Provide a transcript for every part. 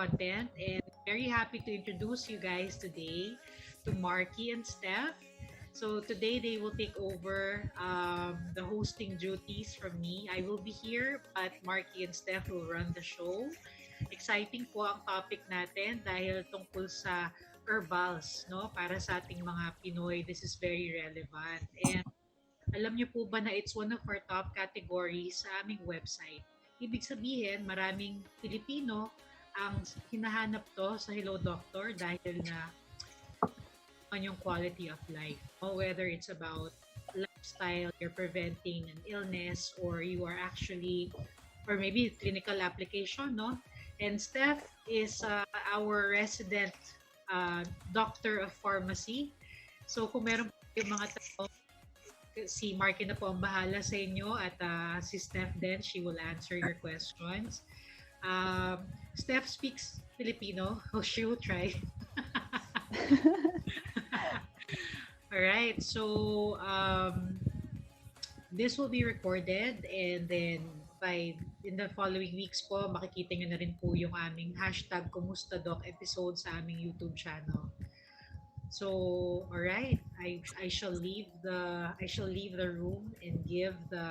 content, and very happy to introduce you guys today to Marky and Steph. So today they will take over the hosting duties from me. I will be here, but Marky and Steph will run the show. Exciting po ang topic natin dahil tungkol sa herbals, no? Para sa ating mga Pinoy, this is very relevant. And alam niyo po ba na it's one of our top categories sa aming website? Ibig sabihin, maraming Pilipino ang hinahanap to sa Hello Doctor dahil na on yung quality of life. Whether it's about lifestyle, you're preventing an illness, or you are actually, or maybe clinical application, no? And Steph is our resident doctor of pharmacy. So kung meron po yung mga tao, si Marky na po ang bahala sa inyo at si Steph din, she will answer your questions. Steph speaks Filipino. Oh, she will try. All right. So this will be recorded and then by in the following weeks po, makikita nyo na rin po yung aming hashtag Kumusta Doc episode sa aming YouTube channel. So, all right, I shall leave the room and give the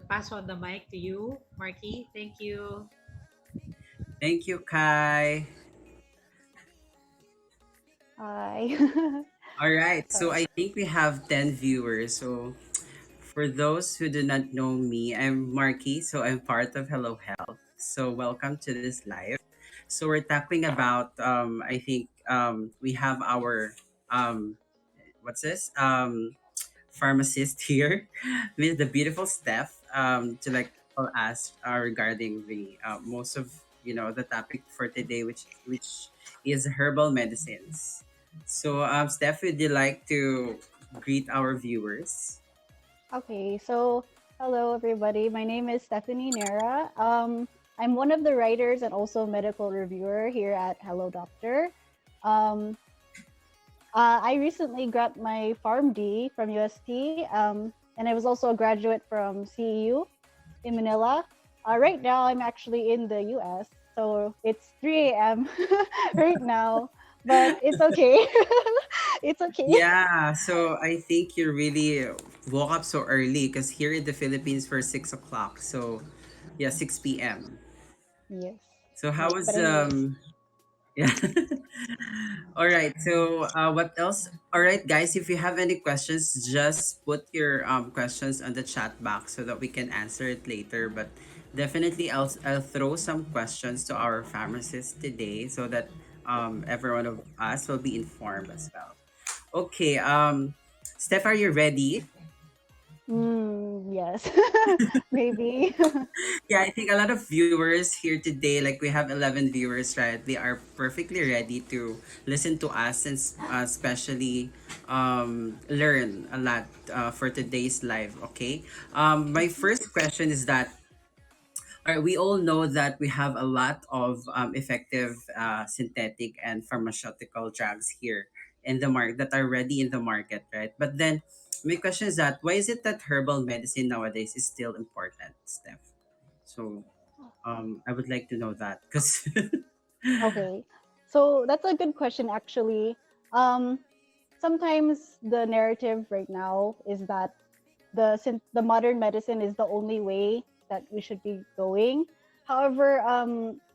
pass on the mic to you, Marky. Thank you. Thank you, Kai. Hi. All right, so Sorry. I think we have 10 viewers. So, for those who do not know me, I'm Marky, so I'm part of Hello Health. So, welcome to this live. So, we're talking about, I think we have our, um, what's this? Pharmacist here, with the beautiful Steph, to like tell us regarding the most of the topic for today, which is herbal medicines. So, Steph, would you like to greet our viewers? Okay, so hello everybody. My name is Stephanie Nera. I'm one of the writers and also medical reviewer here at Hello Doctor. Um, I recently got my PharmD from UST, and I was also a graduate from CEU in Manila. Right now, I'm actually in the US, so it's 3 a.m. right now, but it's okay. It's okay. Yeah, so I think you really woke up so early because here in the Philippines for 6 o'clock. So yeah, 6 p.m. Yes, So how right. was But anyways, yeah. All right. So what else? All right, guys, if you have any questions, just put your questions on the chat box so that we can answer it later. But definitely I'll throw some questions to our pharmacist today so that every one of us will be informed as well. Okay, Steph, are you ready? yes, maybe. Yeah, I think a lot of viewers here today, like we have 11 viewers, right? They are perfectly ready to listen to us and especially learn a lot for today's live, okay? My first question is that, all right, we all know that we have a lot of effective synthetic and pharmaceutical drugs here in the market that are ready in the market, right? But then my question is that why is it that herbal medicine nowadays is still important, Steph? So I would like to know that because Okay, so that's a good question actually. Um, Sometimes the narrative right now is that the modern medicine is the only way that we should be going. However,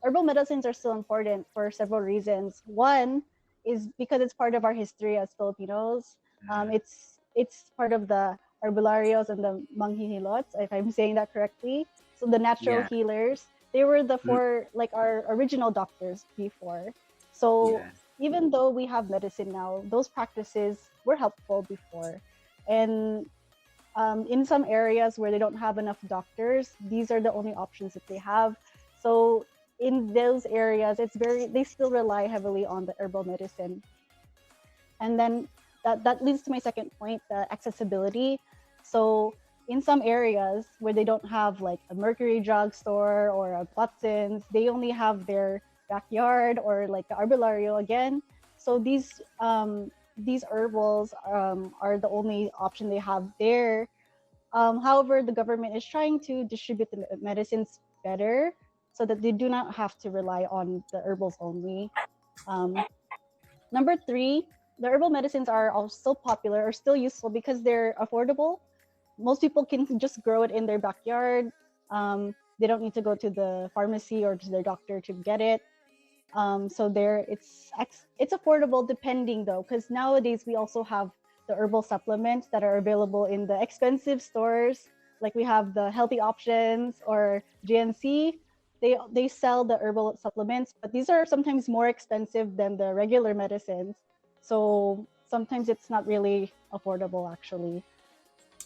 herbal medicines are still important for several reasons. One is because it's part of our history as Filipinos. It's part of the herbolarios and the manghihilots, if I'm saying that correctly. So the natural yeah, healers, they were the mm, four like our original doctors before. So yeah, even though we have medicine now, those practices were helpful before. And in some areas where they don't have enough doctors, these are the only options that they have. So in those areas, they still rely heavily on the herbal medicine. And then that leads to my second point, the accessibility. So in some areas where they don't have like a Mercury drugstore or a Watson's, they only have their backyard or like the arbolario again. So these herbals are the only option they have there. However, the government is trying to distribute the medicines better. so that they do not have to rely on the herbals only. Um, Number three, the herbal medicines are also popular or still useful because they're affordable. Most people can just grow it in their backyard. They don't need to go to the pharmacy or to their doctor to get it. So there, it's affordable depending though, because nowadays we also have the herbal supplements that are available in the expensive stores. Like we have the healthy options or GNC. They sell the herbal supplements, but these are sometimes more expensive than the regular medicines. So sometimes it's not really affordable actually.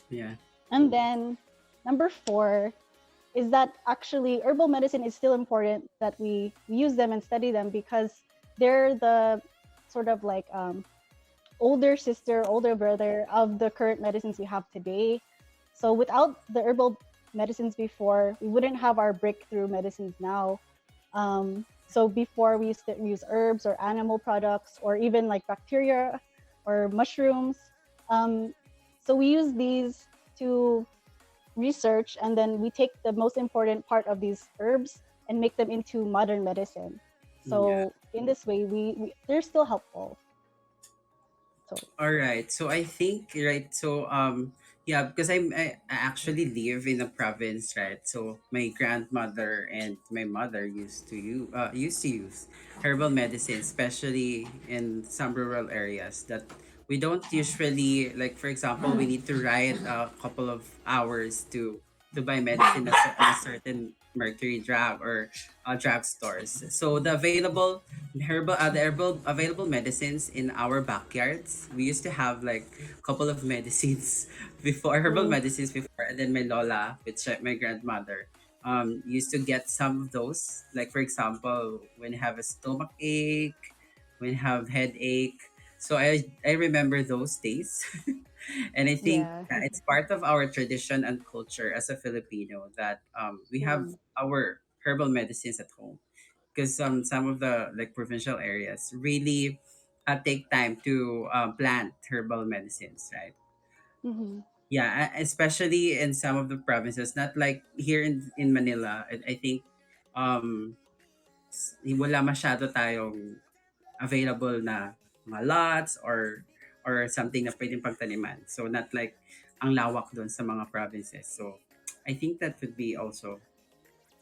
Yeah. And then number four is that actually herbal medicine is still important that we use them and study them because they're the sort of like older sister, older brother of the current medicines we have today. So without the herbal medicines before, we wouldn't have our breakthrough medicines now. So before we used to use herbs or animal products or even like bacteria or mushrooms. So we use these to research, and then we take the most important part of these herbs and make them into modern medicine. Yeah. So in this way, they're still helpful. So All right. So I think right. So yeah, because I actually live in a province, right? So my grandmother and my mother used to use herbal medicine, especially in some rural areas that we don't usually like. For example, we need to ride a couple of hours to buy medicine at a certain mercury drug or drug stores. So the herbal available medicines in our backyards. We used to have like a couple of medicines before, herbal mm, medicines before, and then my lola, which my grandmother, used to get some of those. Like for example, when you have a stomach ache, when you have headache. So I remember those days, and I think yeah. that it's part of our tradition and culture as a Filipino that we have Mm, our herbal medicines at home because some of the like provincial areas really take time to plant herbal medicines, right? mm-hmm. Yeah, especially in some of the provinces, not like here in Manila. I think um wala masyado tayong available na mga lots or something na pwedeng pagtaniman. So not like ang lawak doon sa mga provinces. So I think that would be also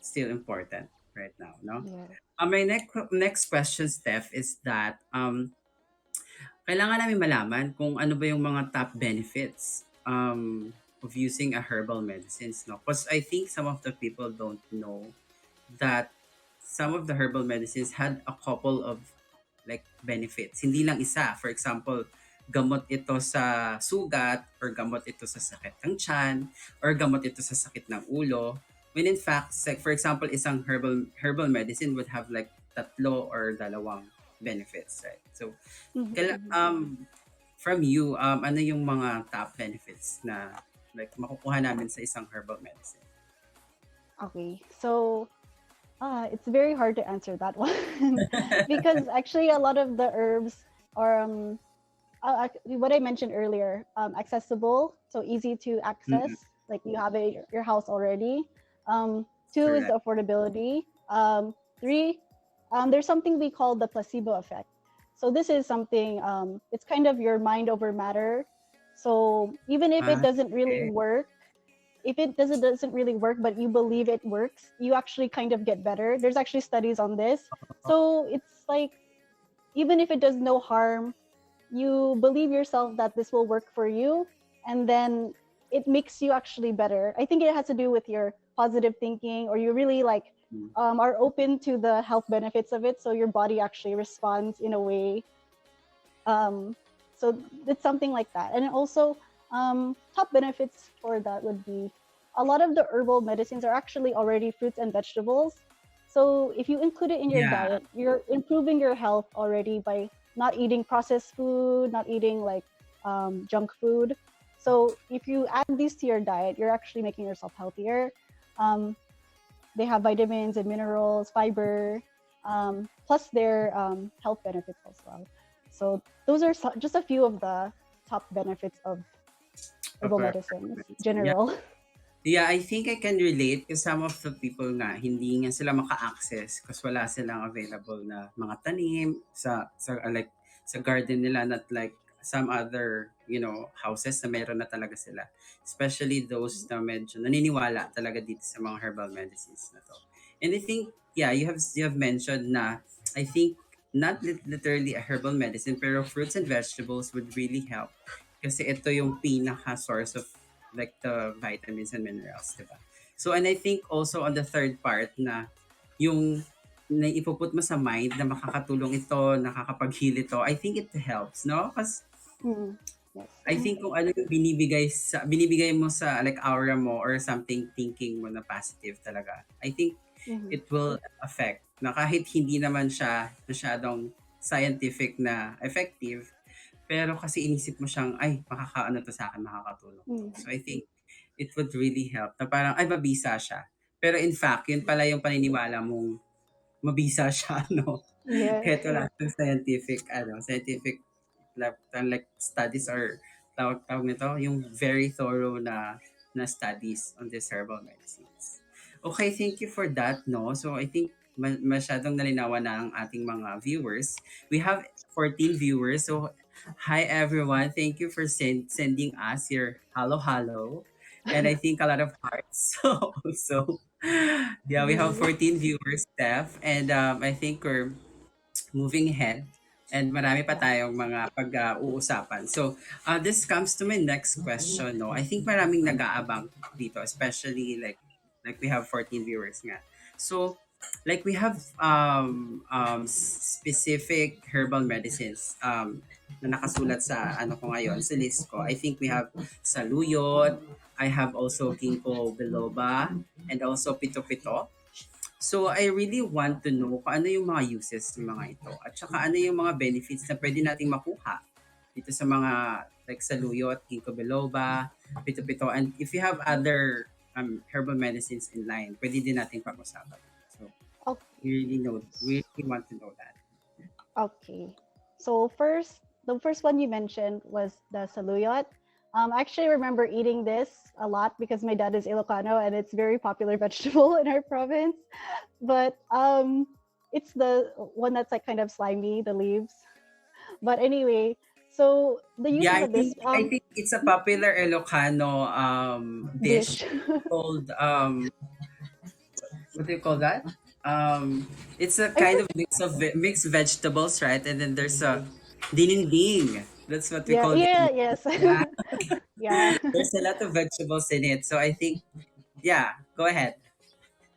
still important right now, no? Yeah. My next question, Steph, is that kailangan namin malaman kung ano ba yung mga top benefits of using a herbal medicines, no? Because I think some of the people don't know that some of the herbal medicines had a couple of like benefits. Hindi lang isa. For example, gamot ito sa sugat or gamot ito sa sakit ng tiyan or gamot ito sa sakit ng ulo. When in fact, for example, isang herbal medicine would have like tatlo or dalawang benefits, right? So, Mm-hmm. from you, ano yung mga top benefits na like makukuha namin sa isang herbal medicine? Okay. So it's very hard to answer that one because actually a lot of the herbs are what I mentioned earlier, accessible, so easy to access. Mm-mm, Like you have it at your house already. Two is correct. the affordability. Three, there's something we call the placebo effect. So this is something. It's kind of your mind over matter. So even if it Ah, doesn't really okay. work, if it doesn't really work, but you believe it works, you actually kind of get better. There's actually studies on this. So it's like even if it does no harm, you believe yourself that this will work for you, and then it makes you actually better. I think it has to do with your positive thinking, or you really like Mm. are open to the health benefits of it, so your body actually responds in a way. um, so it's something like that. And also top benefits for that would be a lot of the herbal medicines are actually already fruits and vegetables. So if you include it in your Yeah. diet, you're improving your health already by not eating processed food, not eating like junk food. So if you add these to your diet, you're actually making yourself healthier. Um, they have vitamins and minerals, fiber, plus their health benefits as well. So those are just a few of the top benefits of Of herbal our medicines medicine. Yeah. general. Yeah, I think I can relate because some of the people nga hindi nga sila maka-access kasi wala silang available na mga tanim like sa garden nila, not like some other, houses na meron na talaga sila. Especially those na medyo naniniwala talaga dito sa mga herbal medicines na to. And I think, yeah, you have mentioned na I think not literally a herbal medicine pero fruits and vegetables would really help kasi ito yung pinaka source of like the vitamins and minerals, di ba? So, and I think also on the third part na yung na ipuput mo sa mind na makakatulong ito, nakakapag-heal ito, I think it helps, no? Kasi Mm. Yes. I think kung ano yung binibigay mo sa like aura mo or something thinking mo na positive talaga, I think Mhm. it will affect na kahit hindi naman siya masyadong scientific na effective, pero kasi inisip mo siyang, ay, makakaano to sa akin, makakatulong to. Mhm. So I think it would really help na parang, ay, mabisa siya. Pero in fact, yun pala yung paniniwala mong mabisa siya, no? Yes. Kahit wala siyang scientific like studies or tawag nito, yung very thorough na studies on these herbal medicines. Okay, thank you for that, no? So I think masyadong nalinawan na ang ating mga viewers. We have 14 viewers. So hi everyone. Thank you for sending us your hello hello. And I think a lot of hearts. So yeah, we have Mhm. 14 viewers, Steph. And I think we're moving ahead and marami pa Yeah. tayong mga pag-uusapan. So, this comes to my next question, no? I think maraming nag-aabang dito, especially like we have 14 viewers nga. So, like we have specific herbal medicines na nakasulat sa ano ko ngayon, sa list ko. I think we have saluyot, I have also ginkgo biloba, and also pito-pito. So, I really want to know kung ano yung mga uses ng mga ito at saka ano yung mga benefits na pwede nating makuha dito sa mga like saluyot, ginkgo biloba, pito-pito, and if you have other herbal medicines in line, pwede din nating pag-usapan. So, Okay. we really want to know that. Okay. So the first one you mentioned was the saluyot. I actually remember eating this a lot because my dad is Ilocano and it's very popular vegetable in our province. But it's the one that's like kind of slimy, the leaves. But anyway, so the Yeah, uses I of this think I think it's a popular Ilocano dish dish. called what do you call that? It's a I kind for of mixed vegetables, right? And then there's a ding. That's what we yeah, call yeah, ding. yes. Yeah, Yeah. there's a lot of vegetables in it. So I think, yeah, go ahead.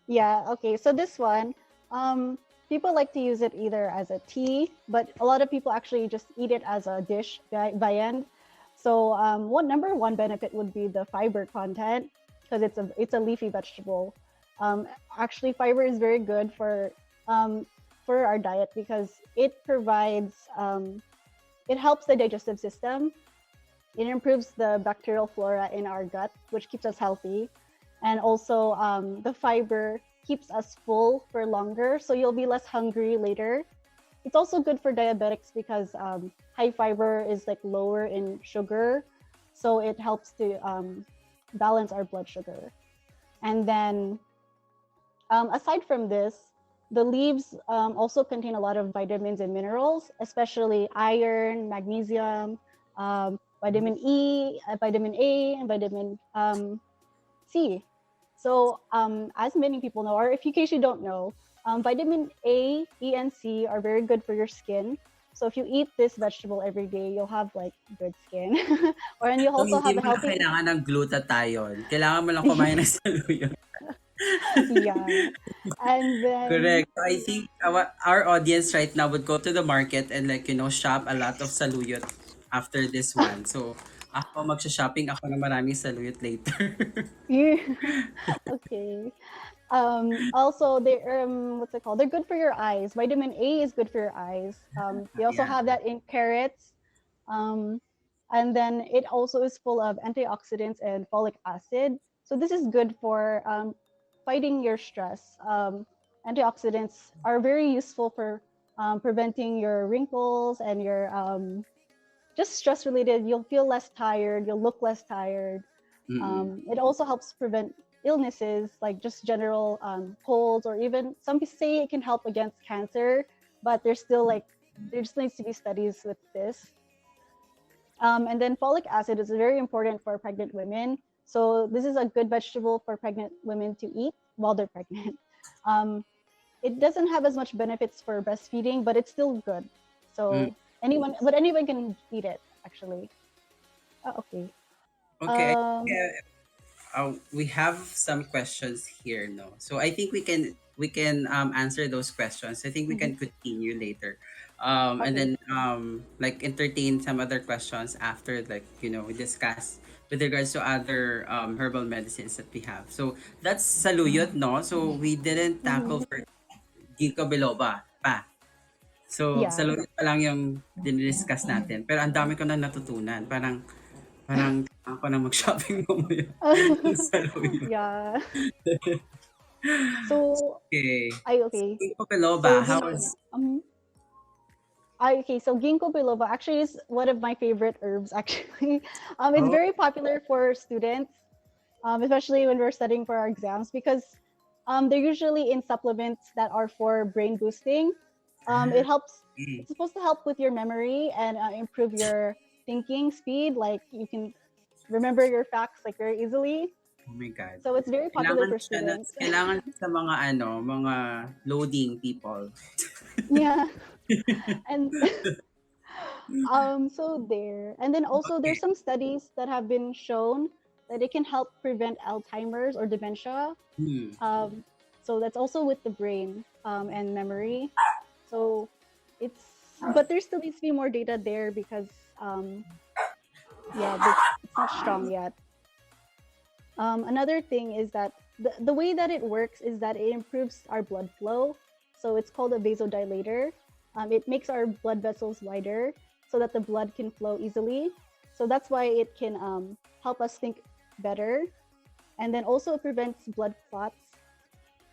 Yeah, okay. So this one, um, people like to use it either as a tea, but a lot of people actually just eat it as a dish by end. So one number one benefit would be the fiber content because it's a leafy vegetable. Um, Actually, fiber is very good for our diet because it helps the digestive system. It improves the bacterial flora in our gut, which keeps us healthy. And also, the fiber keeps us full for longer, so you'll be less hungry later. It's also good for diabetics because high fiber is like lower in sugar, so it helps to balance our blood sugar. And then, aside from this, the leaves also contain a lot of vitamins and minerals, especially iron, magnesium, vitamin E, vitamin A, and vitamin C. So, as many people know, or if in case you don't know, vitamin A, E, and C are very good for your skin. So if you eat this vegetable every day, you'll have like good skin, or and you'll So also hindi have a mo na healthy. kailangan ng glutathione. Kailangan mo lang kumain ng saluyot. Yeah, and then Correct. So I think our audience right now would go to the market and like, shop a lot of saluyot after this one. So ako magsha-shopping ako ng maraming saluyot later. you okay. Also, they what's it called? They're good for your eyes. Vitamin A is good for your eyes. They also Yeah. have that in carrots. Um, and then it also is full of antioxidants and folic acid. So this is good for fighting your stress. Antioxidants are very useful for preventing your wrinkles and your just stress related. You'll feel less tired. You'll look less tired. Mm-mm. It also helps prevent illnesses like just general colds, or even some people say it can help against cancer, but there's still like there just needs to be studies with this. And then folic acid is very important for pregnant women. So this is a good vegetable for pregnant women to eat while they're pregnant. Um, it doesn't have as much benefits for breastfeeding, but it's still good. Mm. So anyone can eat it actually. Okay. Okay. Um, We have some questions here, no? So I think we can answer those questions. I think we mhm. can continue later, and Okay. then like entertain some other questions after, like we discuss with regards to other herbal medicines that we have. So that's saluyot, no? So we didn't tackle Mhm. for ginkgo biloba pa. So Yeah. saluyot pa lang yung dinidiscuss natin. Pero ang dami ko na natutunan. Parang ako na mag-shopping mamaya ng saluyot. Yeah. So Okay. So, okay. ginkgo So biloba, how ginkgo. is Okay, so ginkgo biloba actually is one of my favorite herbs. Actually, it's oh, very popular for students, especially when we're studying for our exams, because they're usually in supplements that are for brain boosting. It helps. okay. It's supposed to help with your memory and improve your thinking speed. Like you can remember your facts like very easily. Oh my God. So it's very popular Kailangan for siya na, students. kailangan sa mga mga loading people. Yeah, and so there. And then also Okay. there's some studies that have been shown that it can help prevent Alzheimer's or dementia. Hmm. Um, so that's also with the brain and memory. So it's but there still needs to be more data there because yeah, it's not strong yet. Another thing is that the way that it works is that it improves our blood flow. So it's called a vasodilator. It makes our blood vessels wider so that the blood can flow easily. So that's why it can help us think better. And then also it prevents blood clots.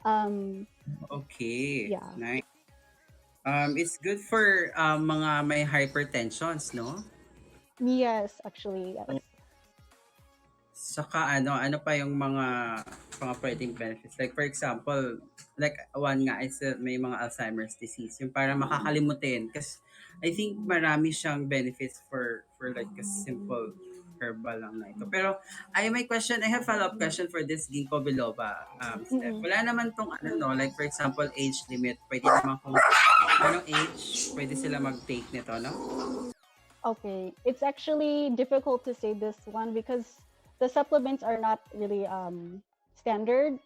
Um, Okay. yeah. Nice. It's good for mga may hypertensions, no? Yes, actually, yes. Saka ano pa yung mga pwedeng benefits. Like for example, like one nga is may mga Alzheimer's disease. Yung para makakalimutin. Kasi I think marami siyang benefits for like a simple herbal lang na ito. Pero I have follow-up question for this ginkgo biloba, Steph. Mm-mm. Wala naman tong like for example, age limit. Pwede naman kung anong age, pwede sila mag-take nito, no? Okay, it's actually difficult to say this one because the supplements are not really standard.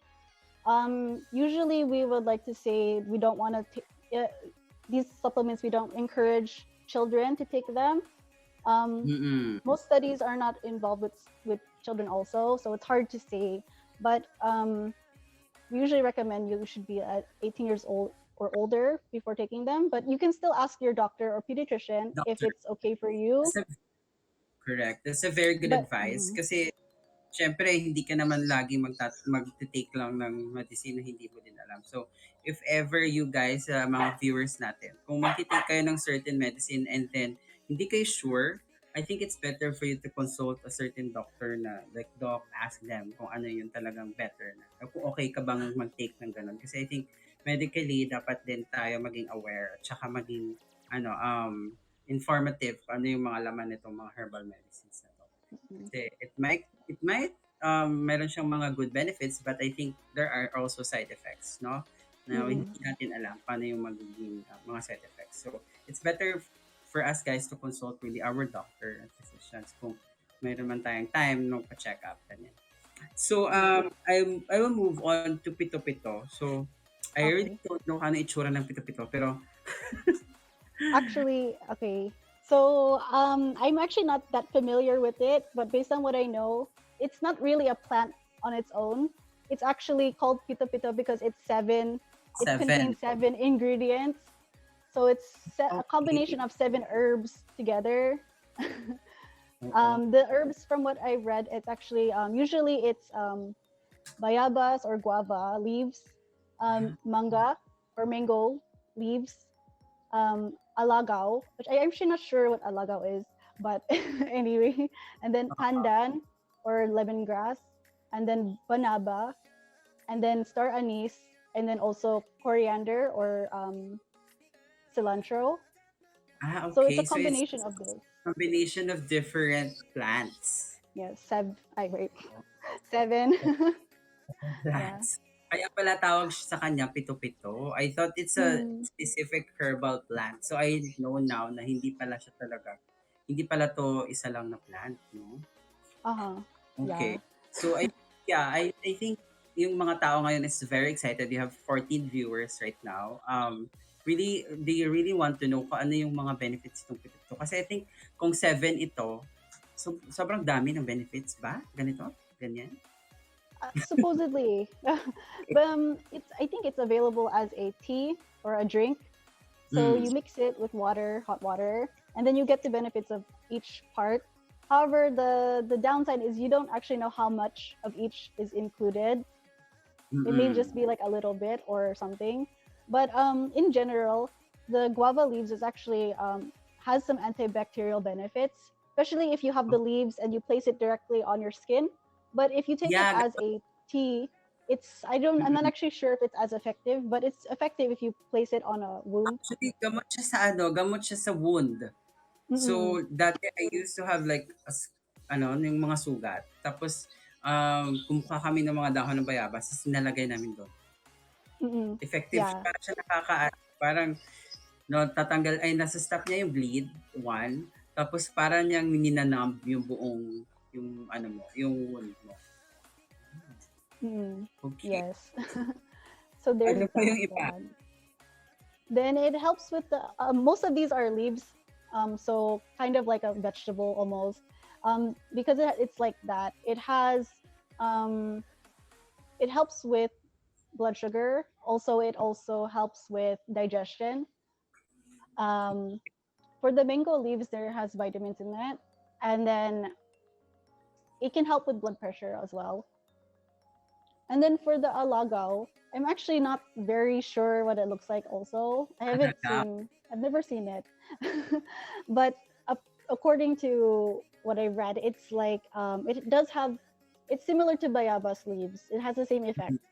Usually, we would like to say we don't want to these supplements. We don't encourage children to take them. Mm-mm. Most studies are not involved with children also, so it's hard to say. But we usually recommend you should be at 18 years old or older before taking them. But you can still ask your doctor or pediatrician if Doctor, it's okay for you. that's a, correct. That's a very good But advice. Kasi syempre, hindi ka naman lagi mag-take lang ng medicine na hindi mo din alam. So, if ever you guys, mga viewers natin, kung mag-take kayo ng certain medicine and then hindi kayo sure, I think it's better for you to consult a certain doctor na, like, doc, ask them kung ano yung talagang better na. Kung okay ka bang mag-take ng ganun. Kasi I think medically, dapat din tayo maging aware at saka maging informative kung ano yung mga laman nitong mga herbal medicines na to. Kasi it might meron siyang mga good benefits, but I think there are also side effects, no? Na hindi mm-mm. natin alam paano yung magiging mga side effects. So it's better for us guys to consult really our doctor and physicians kung mayroon man tayong time nung pa-check up ganyan. So I will move on to pito-pito. So I really Okay. don't know ano itsura ng pito-pito, pero Actually, okay. So I'm actually not that familiar with it, but based on what I know, it's not really a plant on its own. It's actually called pito pito because it's seven. It 7. contains 7 ingredients. So it's a Okay. combination of 7 herbs together. Oo. The herbs, from what I read, it's actually usually it's bayabas or guava leaves, manga or mango leaves, alagaw, which I'm actually not sure what alagaw is, but anyway, and then pandan, or lemongrass, and then banaba, and then star anise, and then also coriander or cilantro. So it's a Okay. So it's combination of those. combination of different plants. Yes, I wait, seven. Yeah. Plants. Kaya pala tawag siya sa kanya pito-pito. I thought it's a Mm, specific herbal plant. So I know now na hindi pala siya talaga. Hindi pala to isa lang na plant, no? uh-huh. Okay. Yeah. So I think yung mga tao ngayon is very excited. You have 14 viewers right now. Really, do you really want to know kung ano yung mga benefits itong pito-pito? Kasi I think kung 7 ito, so, sobrang dami ng benefits ba? Ganito? Ganyan? Supposedly, but it's I think it's available as a tea or a drink. So Mm. you mix it with water, hot water, and then you get the benefits of each part. However, the downside is you don't actually know how much of each is included. It may Mm-mm. just be like a little bit or something. But in general, the guava leaves is actually has some antibacterial benefits, especially if you have the leaves and you place it directly on your skin. But if you take it Yeah, as a tea, I'm not mm. actually sure if it's as effective, but it's effective if you place it on a wound. Actually, gamot siya sa wound. Mm-mm. So, dati I used to have like, yung mga sugat. Tapos, kumuha kami ng mga dahon ng bayabas, tapos nilalagay namin doon. Mm-mm. Effective siya, Yeah. parang siya parang, no, nasa stop niya yung bleed, one. Tapos, parang niyang ninanumb yung buong, yung wound mo. Mm-mm. Okay. Yes. So there's Ano pa that yung iba? one. Then it helps with the most of these are leaves, so kind of like a vegetable almost, because it's like that. It helps with blood sugar. Also, it also helps with digestion. Um, for the mango leaves, there has vitamins in it, and then it can help with blood pressure as well. And then for the alagaw, I'm actually not very sure what it looks like also. Alagaw. I've never seen it. But according to what I read, it's like, it's similar to bayabas leaves. It has the same effect.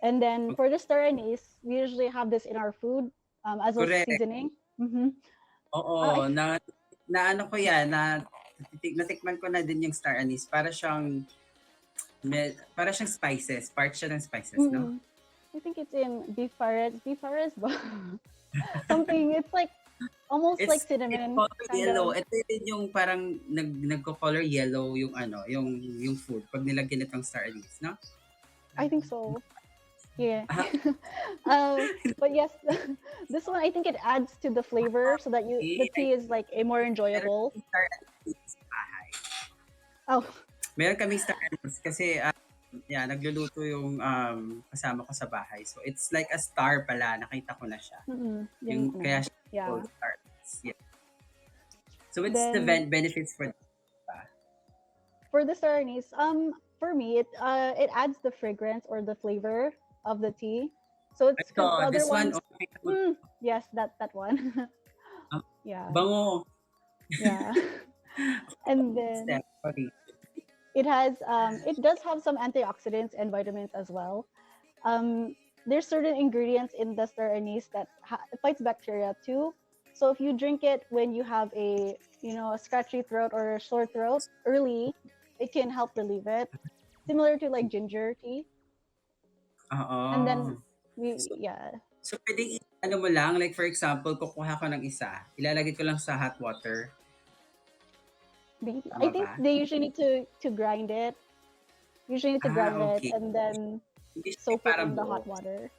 And then for the star anise, we usually have this in our food as a Correct. seasoning. Mm-hmm. Oo, na ano ko yan, natikman ko na din yung star anise. Para siyang spices. Part siya ng spices, no? I think it's in beef pares ba? Something. It's like almost like cinnamon. It's color Kind yellow. of. Ito din yung parang nagko-color yellow yung yung food pag nilagyan itong star anise, no? I think so. Yeah. But yes, this one I think it adds to the flavor so that the tea is like a more enjoyable. Meron kaming star anise sa bahay. Oh. Meron kaming star anise kasi nagluluto yung kasama ko sa bahay. So it's like a star pala, nakita ko na siya. Yung kaya siya called star anise. Yeah. So it's the benefits for the star anise. For me, it adds the fragrance or the flavor of the tea. So it's because the other this ones. one. Yes, that one. Yeah. Bango. Yeah. And then it does have some antioxidants and vitamins as well. There's certain ingredients in the star anise that fights bacteria too. So if you drink it when you have a scratchy throat or a sore throat early, it can help relieve it. Similar to like ginger tea. And then So pwedeng mo lang, like for example, kukuha ko ng isa, ilalagay ko lang sa hot water. I think they usually need to grind it. Usually need to grind okay. it and then soak it in the hot water.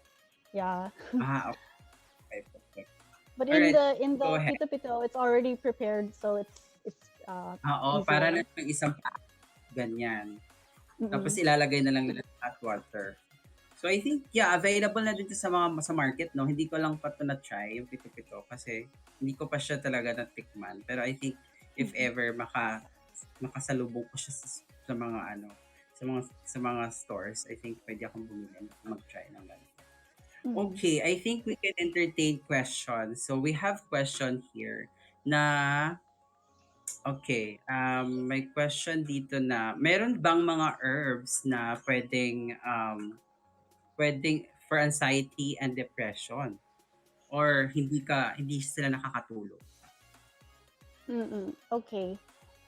Yeah. Okay. But Alright, in the pito-pito, it's already prepared, so it's para lang ng isang ganyan. Tapos ilalagay na lang nila sa hot water. So I think available na din sa mga sa market, no. Hindi ko lang pa to na try yung pito-pito kasi hindi ko pa siya talaga natikman. Pero I think if ever makasalubong ko siya sa mga sa mga stores, I think pwede akong bumili mag-try ng ganito. Okay, I think we can entertain questions. So we have question here na Okay, may question dito na, meron bang mga herbs na pwedeng for anxiety and depression? Or hindi sila nakakatulong? Okay.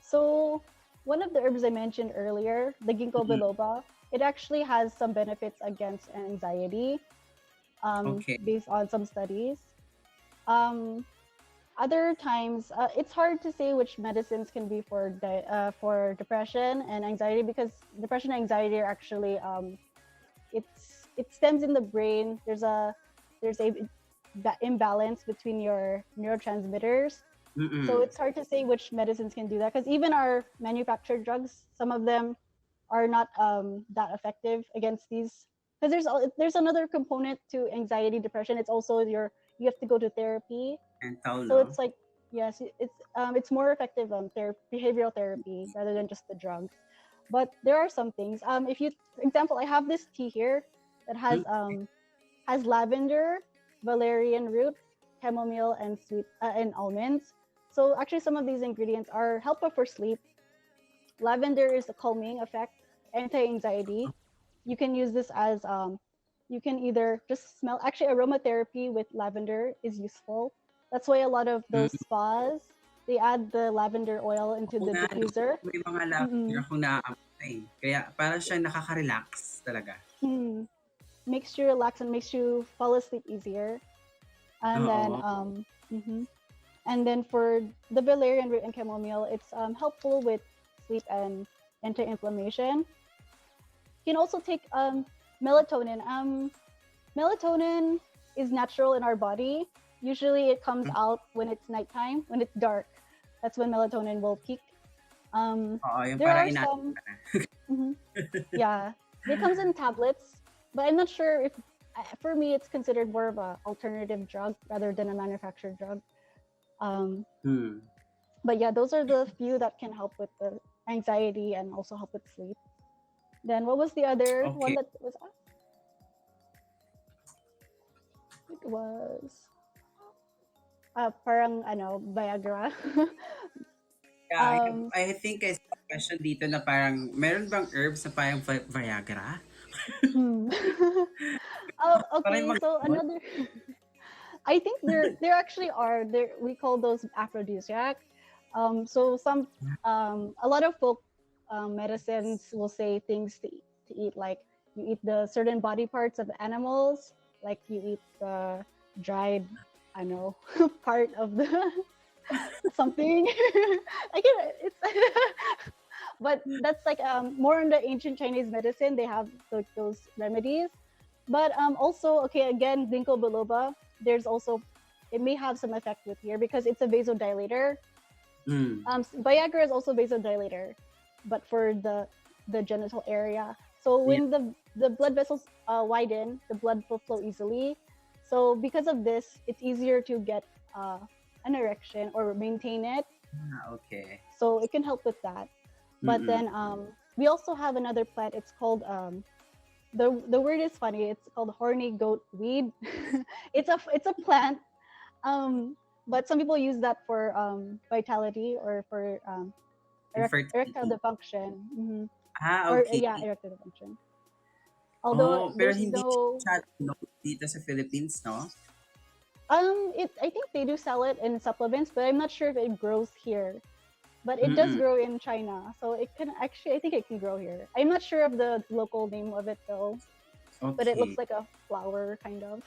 So one of the herbs I mentioned earlier, the ginkgo Mm, biloba, it actually has some benefits against anxiety, okay. based on some studies. Um, Other times, it's hard to say which medicines can be for depression and anxiety, because depression and anxiety are actually it stems in the brain. There's a imbalance between your neurotransmitters, so Mm-mm. it's hard to say which medicines can do that, because even our manufactured drugs, some of them are not that effective against these. Because there's another component to anxiety, depression. It's also you have to go to therapy. Mental, So no? it's like, yes, it's more effective behavioral therapy rather than just the drugs. But there are some things. If you, for example, I have this tea here that Mm, has lavender, valerian root, chamomile, and almonds. So actually, some of these ingredients are helpful for sleep. Lavender is a calming effect, anti-anxiety. You can use this as you can either just smell. Actually, aromatherapy with lavender is useful. That's why a lot of those mm. spas, they add the lavender oil into Ako the nga, no, diffuser. may mga lavender Mm-mm. akong naaamoy. Kaya para siyang nakaka-relax talaga. Mm. Makes you relax and makes you fall asleep easier. And then Oo. mhm. And then for the valerian root and chamomile, it's helpful with sleep and anti-inflammation. You can also take melatonin. Melatonin is natural in our body. Usually, it comes Mm, out when it's nighttime, when it's dark. That's when melatonin will peak. oo, yung There parang are ina some, mhm, yeah, it comes in tablets, but I'm not sure if, for me, it's considered more of a alternative drug rather than a manufactured drug. Um, hmm, but yeah, those are the few that can help with the anxiety and also help with sleep. Then what was the other one okay. that was asked? It was parang ano, Viagra. Yeah, um, I think I saw a question dito na parang, meron bang herbs na parang Viagra? hmm. Oh, Parang yung okay. mga So ganon. another, I think there actually are there. We call those aphrodisiac. So a lot of folk medicines will say things to eat, like you eat the certain body parts of the animals, like you eat the dried, I know, part of the something. I can it's but that's like more in the ancient Chinese medicine. They have like those remedies. But also, okay, again, ginkgo biloba. There's also, it may have some effect with here because it's a vasodilator. Mm, Viagra is also vasodilator, but for the genital area. So yeah. when the blood vessels widen, the blood will flow easily. So because of this, it's easier to get uh, an erection or maintain it. Ah, okay. So it can help with that. But Mm-mm. then we also have another plant. It's called the word is funny. It's called horny goat weed. It's a plant. Um, but some people use that for vitality or for erectile Infertility. dysfunction. Mm-hmm. Ah, Or okay. yeah, erectile dysfunction. Although Oh, pero there's hindi siya no masyadong known dito sa Philippines, no? it I think they do sell it in supplements, but I'm not sure if it grows here. But it does Mm-mm. grow in China, so it can actually, I think it can grow here. I'm not sure of the local name of it though, but it looks Okay. like a flower kind of.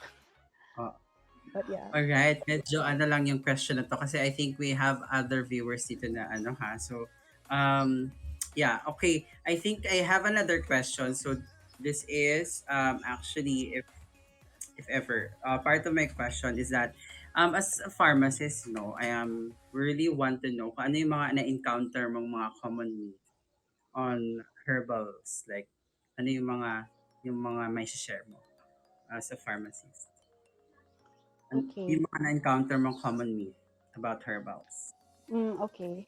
Oh, But yeah. alright. Medyo ano lang yung question na to kasi I think we have other viewers dito na ano ha. So, yeah, okay. I think I have another question. So, this is actually if ever part of my question is that as a pharmacist, no, I am really want to know kung ano yung mga na-encounter mong mga common myth on herbals, like ano yung mga may share mo as a pharmacist. Okay. Yung mga na-encounter mong common myth about herbals. Okay.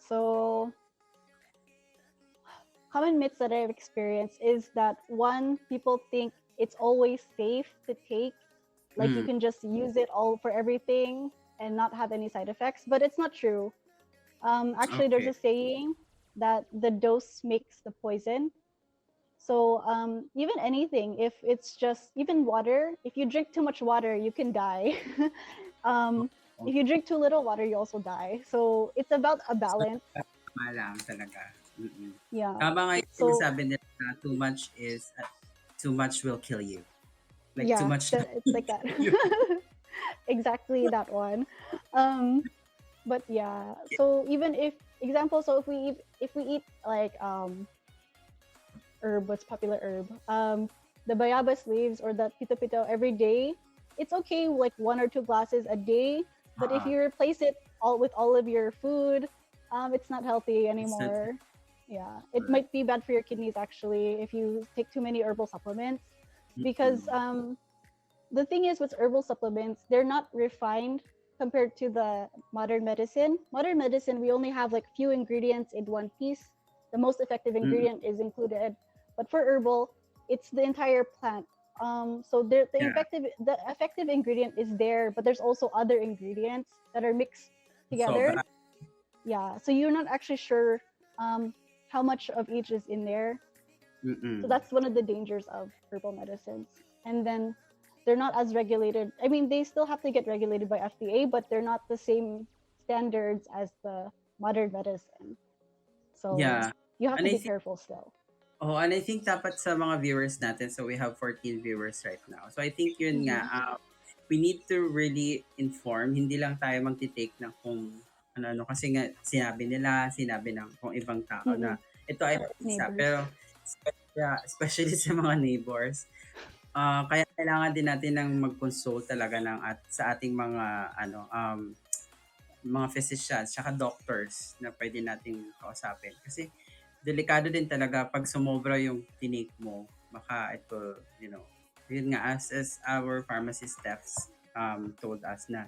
So common myths that I've experienced is that one, people think it's always safe to take, like you Mm. can just use it all for everything and not have any side effects, but it's not true. Actually, there's Okay. a saying that the dose makes the poison. So even anything, if it's just even water, if you drink too much water, you can die. um, Oh, if you drink too little water, you also die. So it's about a so balance. tama lang talaga. Mm-mm. Yeah. Tama nga yung So sinasabi nila na too much will kill you. Like too yeah, much na it's like that. you. Exactly that one. Um, but yeah. So even if example, so if we eat like herb, what's popular herb? The bayabas leaves or the pito pito every day, it's okay like 1 or 2 glasses a day. But if Ah, you replace it all with all of your food, it's not healthy it's not anymore. Yeah, it correct. might be bad for your kidneys actually if you take too many herbal supplements because Mm-mm. the thing is with herbal supplements, they're not refined compared to the modern medicine. Modern medicine, we only have like few ingredients in one piece. The most effective Mm-mm. ingredient is included, but for herbal, it's the entire plant. So Yeah. the effective ingredient is there, but there's also other ingredients that are mixed together. Sobra. Yeah, so you're not actually sure um, how much of each is in there. So Mm-mm. that's one of the dangers of herbal medicines. And then they're not as regulated. I mean, they still have to get regulated by FDA, but they're not the same standards as the modern medicine. So Yeah. you have And to I be think careful still. dapat sa mga viewers natin, so we have 14 viewers right now. So I think yun nga, Mm-hmm. we need to really inform, hindi lang tayo magti-take ng kung ano-ano. Kasi nga, sinabi ng kung ibang tao Mm-mm. na ito ay isa. Neighbors. Pero, yeah, especially sa mga neighbors, kaya kailangan din natin ng mag-consult talaga sa ating mga mga physicians tsaka doctors na pwede nating kausapin. Kasi delikado din talaga pag sumobra yung tinik mo, baka ito, yun nga, as our pharmacist staffs told us na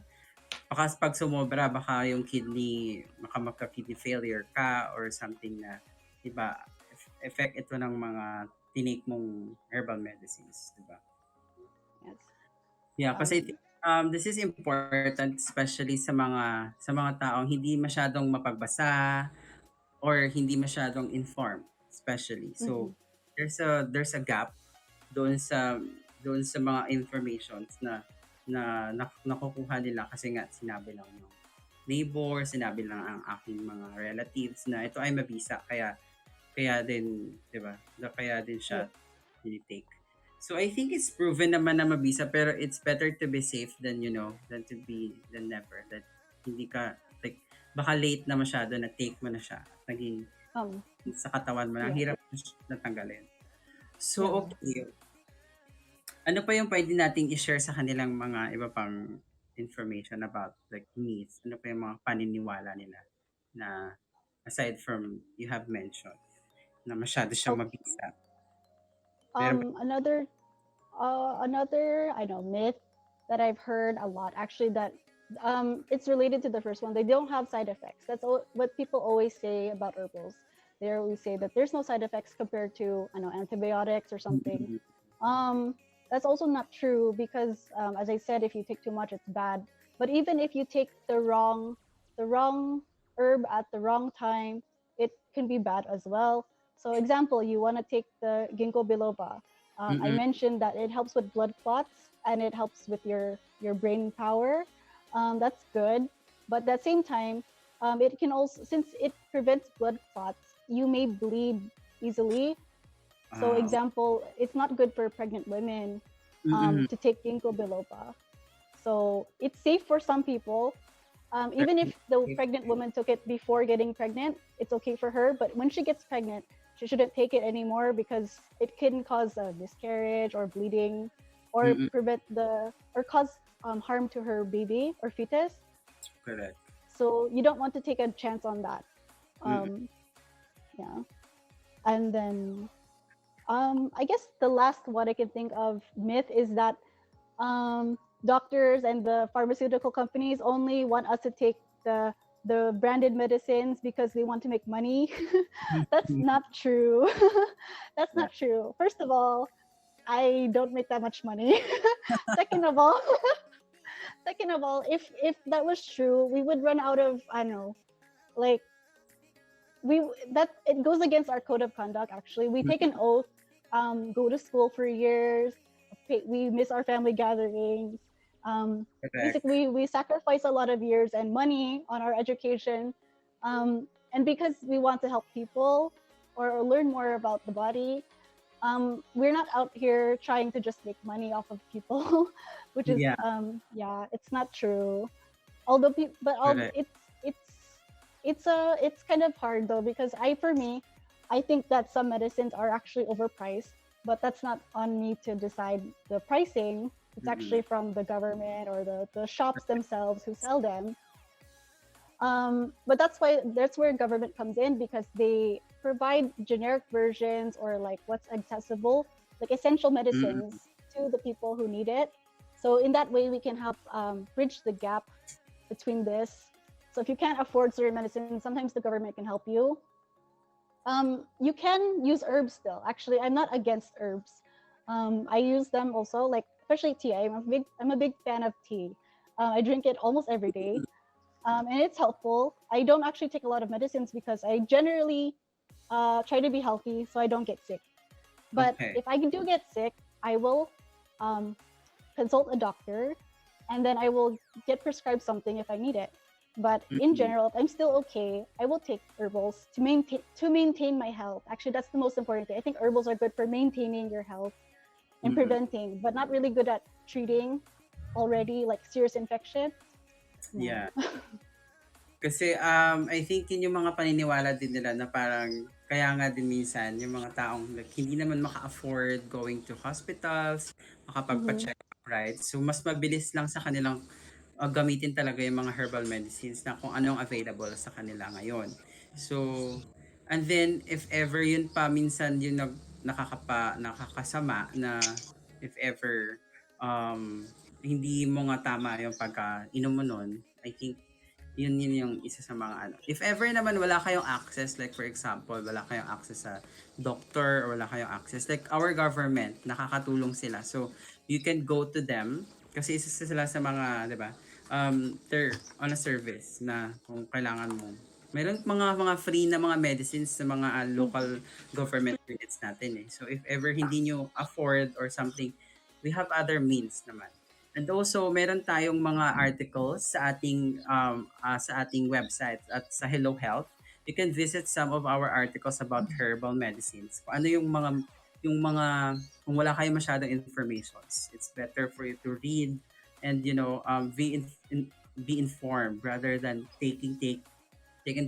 baka pag sumobra, baka yung baka magka-kidney failure ka or something na, diba, effect ito ng mga tinik mong herbal medicines, diba? Yes. Yeah, kasi I Um, think this is important especially sa mga taong hindi masyadong mapagbasa or hindi masyadong informed especially. So mm-mm. there's a gap doon sa mga informations na nakukuha nila kasi nga sinabi lang ng neighbor, sinabi lang ang aking mga relatives na ito ay mabisa kaya din, 'di ba? Kaya din Yeah. siya tinitake. So I think it's proven naman na mabisa pero it's better to be safe than never. That hindi ka like baka late na masyado na take mo na siya. Naging Um, sa katawan mo na ang yeah. hirap na tanggalin. So Yeah. okay, ano pa yung pwede nating i-share sa kanilang mga iba pang information about like myths? Ano pa yung mga paniniwala nila na aside from you have mentioned na masyado siyang Okay. mabisa? Meron ba? Another I know myth that I've heard a lot actually that it's related to the first one. They don't have side effects. That's what people always say about herbals. They always say that there's no side effects compared to I know antibiotics or something. Mm-mm. Um, that's also not true because as I said, if you take too much, it's bad. But even if you take the wrong herb at the wrong time, it can be bad as well. So example, you want to take the ginkgo biloba. I Mm-mm. mentioned that it helps with blood clots and it helps with your brain power. That's good, but at the same time, it can also since it prevents blood clots, you may bleed easily. So Ah, example, it's not good for pregnant women mm. to take ginkgo biloba. So it's safe for some people. Even if the pregnant woman took it before getting pregnant, it's okay for her. But when she gets pregnant, she shouldn't take it anymore because it can cause a miscarriage or bleeding, or Mm, cause harm to her baby or fetus. correct. So you don't want to take a chance on that. Mm, Um, yeah, and then I guess the last one I can think of myth is that doctors and the pharmaceutical companies only want us to take the branded medicines because they want to make money. That's mm, not true. That's yeah. not true. First of all, I don't make that much money. second of all, second of all, if that was true, we would run out of I don't know, like we that it goes against our code of conduct. Actually, we take an oath, go to school for years, we miss our family gatherings. Correct. Basically, we sacrifice a lot of years and money on our education, and because we want to help people or learn more about the body, we're not out here trying to just make money off of people, which is Yeah, yeah, it's not true. Although, but correct. it's kind of hard though, because for me, I think that some medicines are actually overpriced, but that's not on me to decide the pricing. It's Mm-mm. actually from the government or the shops themselves who sell them. But that's where government comes in, because they provide generic versions or like what's accessible, like essential Mm-mm. medicines to the people who need it. So in that way, we can help bridge the gap between this. So if you can't afford certain medicines, sometimes the government can help you. You can use herbs still. Actually, I'm not against herbs. I use them also, like especially tea. I'm a big fan of tea. I drink it almost every day, and it's helpful. I don't actually take a lot of medicines because I generally try to be healthy so I don't get sick. But Okay. if I do get sick, I will um, consult a doctor, and then I will get prescribed something if I need it. But in Mm-mm. general, if I'm still okay, I will take herbals to maintain my health. Actually, that's the most important thing. I think herbals are good for maintaining your health and Mm-mm. preventing, but not really good at treating already like serious infection. No. Yeah. Kasi I think yun yung mga paniniwala din nila na parang kaya nga din minsan yung mga taong like, hindi naman maka-afford going to hospitals, Mm-hmm. makapagpa-check up, right? So mas mabilis lang sa kanilang gamitin talaga yung mga herbal medicines na kung anong available sa kanila ngayon. So, and then if ever yun pa minsan yung nakakasama na if ever um, hindi mo nga tama yung pagka inom mo nun, I think yun yung isa sa mga ano. If ever naman wala kayong access, like for example, wala kayong access sa doctor or wala kayong access, like our government, nakakatulong sila. So, you can go to them kasi isa sila sa mga, di ba, they're on a service na kung kailangan mo. Meron mga free na mga medicines sa mga local government units natin eh. So, if ever hindi nyo afford or something, we have other means naman. And also, meron tayong mga articles sa ating website at sa Hello Health. You can visit some of our articles about herbal medicines. Kung ano yung mga kung wala kayong masyadong informations, it's better for you to read and be informed rather than take and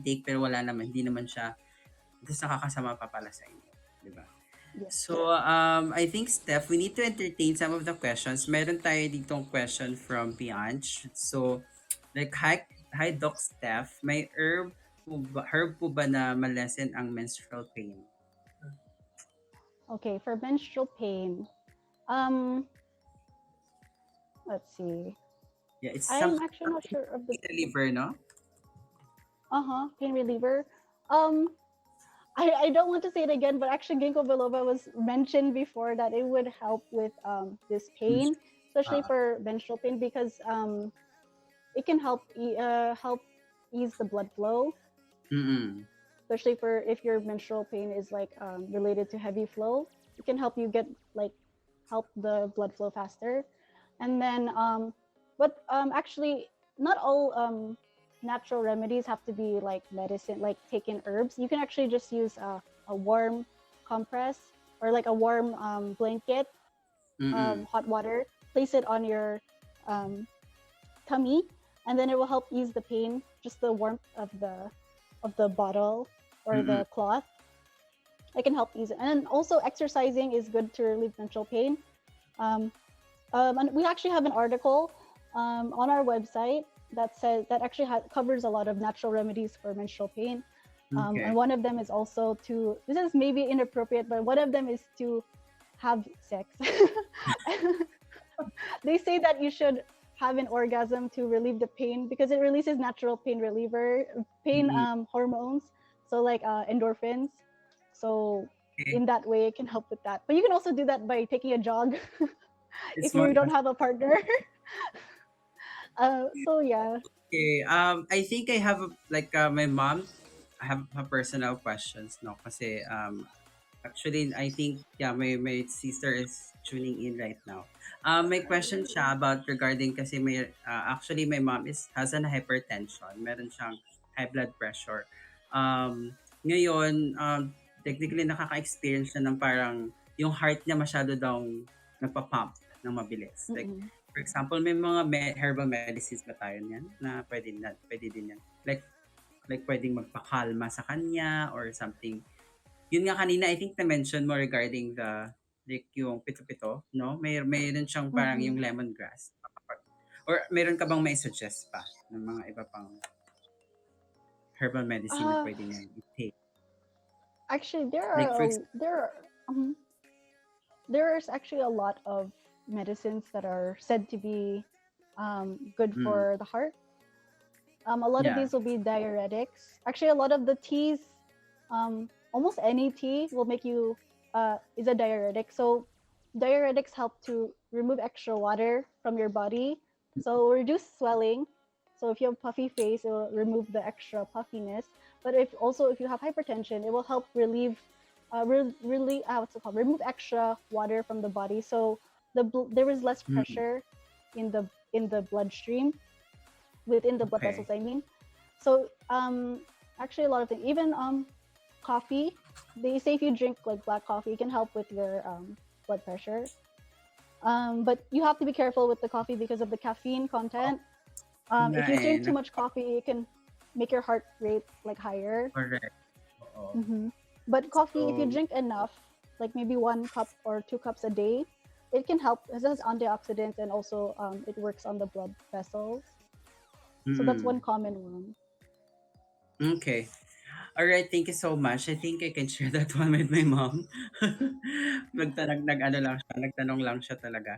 take pero wala naman, hindi naman siya tapos nakakasama pa pala sa inyo, di ba? Yes. So, I think, Steph, we need to entertain some of the questions. Meron tayo ditong question from Pianch. So, like, hi Doc Steph, may herb po ba na malesen ang menstrual pain? Okay, for menstrual pain, um, let's see. Yeah, it's I'm some actually not sure of the pain reliever, no? pain reliever. Um, I don't want to say it again, but actually ginkgo biloba was mentioned before that it would help with this pain, especially Uh, for menstrual pain, because it can help ease the blood flow, mm-mm. especially for if your menstrual pain is like related to heavy flow. It can help you get like help the blood flow faster, and then but actually not all natural remedies have to be like medicine, like taking herbs. You can actually just use a warm compress or like a warm blanket, Mm-mm. hot water, place it on your um, tummy, and then it will help ease the pain, just the warmth of the bottle or Mm-mm. the cloth. It can help ease it. And also exercising is good to relieve menstrual pain. um, and we actually have an article on our website that actually covers a lot of natural remedies for menstrual pain. And Okay. one of them is also to, this is maybe inappropriate, but one of them is to have sex. They say that you should have an orgasm to relieve the pain because it releases natural pain Mm-mm. hormones, so like endorphins. So Okay. in that way, it can help with that. But you can also do that by taking a jog It's if more you don't have a partner. So yeah. okay. I think I have like my mom. I have a personal questions, no? Kasi actually, I think, yeah, my sister is tuning in right now. May question siya about regarding kasi actually my mom has an hypertension. Meron siyang high blood pressure. Ngayon, technically nakaka-experience siya ng parang yung heart niya masyado daw nagpa-pump ng mabilis. Like, Mm-mm. for example, may mga herbal medicines ba tayo niyan na pwede din yan. Like pwedeng magpakalma sa kanya or something. Yun nga kanina, I think na-mention mo regarding the like yung pito-pito, no? Mayroon siyang parang yung Mm-mm. lemongrass. Or meron ka bang may suggest pa ng mga iba pang herbal medicine na Uh, pwede niyang i-take? Actually, Like for example, um, there's actually a lot of medicines that are said to be good mm, for the heart. A lot of yeah. these will be diuretics. Actually, a lot of the teas, almost any tea will make you is a diuretic. So diuretics help to remove extra water from your body, so reduce swelling. So if you have puffy face, it will remove the extra puffiness. But if you have hypertension, it will help relieve, really what's it called? Remove extra water from the body, so there is less Mm, pressure in the bloodstream, within the blood okay. vessels. I mean, so actually a lot of things, even coffee. They say if you drink like black coffee, it can help with your blood pressure. But you have to be careful with the coffee because of the caffeine content. Nga If you eh, drink too much coffee, it can make your heart rate like higher. correct. Oo. Hmm. But coffee, if you So, drink enough, like maybe 1 cup or 2 cups a day, it can help. It has antioxidants and also it works on the blood vessels. So that's mm, one common one. okay. All right, thank you so much. I think I can share that one with my mom. Nag-ano lang siya, nagtanong lang siya talaga.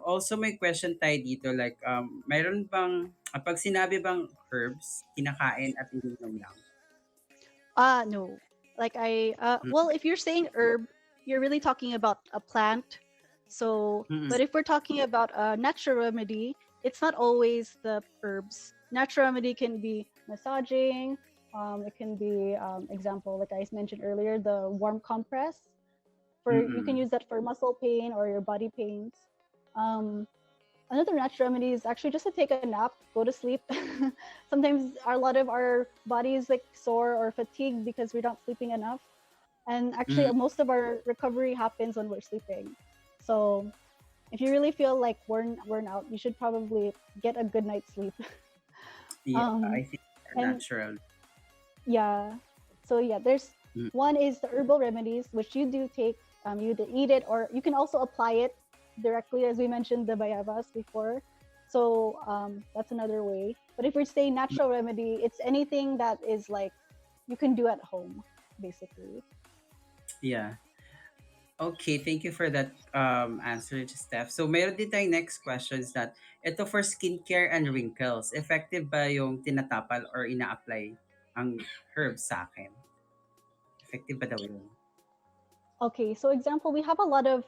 Also may question tayo dito like mayroon bang pag sinabi bang herbs, kinakain at ininom lang? No. Like Mm, well, if you're saying herb, you're really talking about a plant. So, mm, but if we're talking about a natural remedy, it's not always the herbs. Natural remedy can be massaging. It can be, example, like I mentioned earlier, the warm compress. For you can mm. use that for muscle pain or your body pains. Um, Another natural remedy is actually just to take a nap, go to sleep. Sometimes a lot of our bodies like sore or fatigued because we're not sleeping enough. And actually, Mm. most of our recovery happens when we're sleeping. So if you really feel like worn out, you should probably get a good night's sleep. Yeah, I um, think and natural. yeah, so yeah, there's Mm, one is the herbal remedies, which you do take. You either eat it or you can also apply it directly, as we mentioned the bayabas before. So that's another way. But if we're saying mm, natural remedy, it's anything that is like you can do at home, basically. yeah. Okay, thank you for that answer, Steph. So, mayroon din tayong next questions that ito for skincare and wrinkles. Effective ba yung tinatapal or ina-apply ang herbs sa akin? Effective ba daw yun? Okay, so example, we have a lot of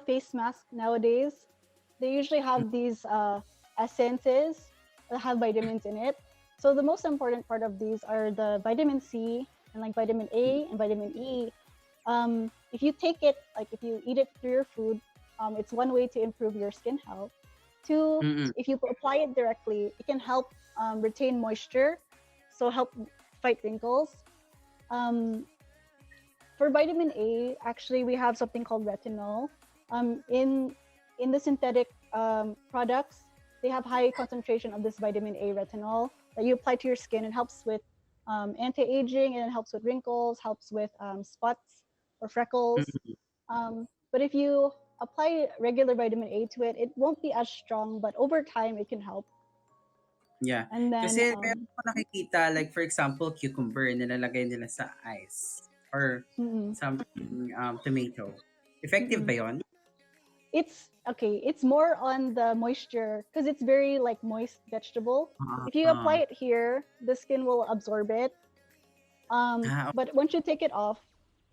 face masks nowadays. They usually have these essences that have vitamins in it. So the most important part of these are the vitamin C and like vitamin A and vitamin E. If you take it, like if you eat it through your food, it's one way to improve your skin health. Two, Mm-mm. if you apply it directly, it can help retain moisture, so help fight wrinkles. Um, for vitamin A, actually, we have something called retinol. In the synthetic products, they have high concentration of this vitamin A retinol that you apply to your skin. It helps with anti-aging and it helps with wrinkles, helps with spots or freckles. Mm-mm. But if you apply regular vitamin A to it, it won't be as strong, but over time it can help. Yeah. And then, Kasi meron ko nakikita, like for example, cucumber, nilalagay nila sa ice. Or mm-mm, something, tomato. Effective mm-mm. ba yun? It's okay. It's more on the moisture because it's very like moist vegetable. Ah, If you apply ah. it here, the skin will absorb it. Ah, But once you take it off,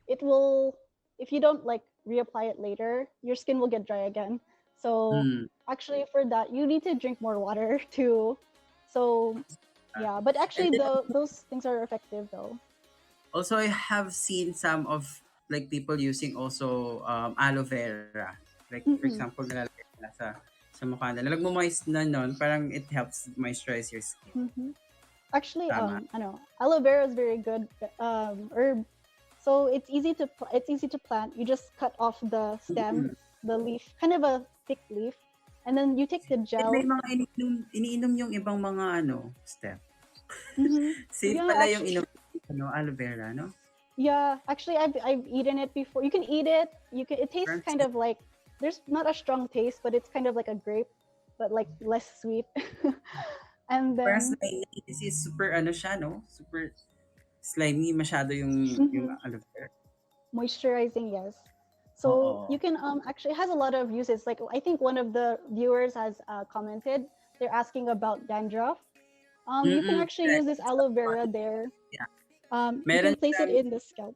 it will. If you don't like reapply it later, your skin will get dry again. So mm, actually, for that, you need to drink more water too. So Yeah, but And actually, then those things are effective though. also I have seen some of like people using also aloe vera. Like for Mm-mm. example, nilalagay nila sa mukha nila. Nagmo-moist na nun, parang it helps moisturize your skin. Mm-hmm. Actually, Tama. I know aloe vera is very good herb. So it's easy to plant. You just cut off the stem, Mm-mm. the leaf, kind of a thick leaf, and then you take the And may gel. mga iniinom yung ibang mga step. Mm-hmm. Safe Yeah, pala yung actually, aloe vera, no? yeah, actually, I've eaten it before. You can eat it. You can. It tastes Parang kind of like there's not a strong taste, but it's kind of like a grape, but like less sweet. And parang then, slimy kasi super siya, no? Super slimy masyado yung mhm, aloe vera. moisturizing, yes. So Oo. you can actually it has a lot of uses. Like I think one of the viewers has commented. They're asking about dandruff. You can actually use Correct. this aloe vera there. Yeah. You Meron can place it siyang, in the scalp.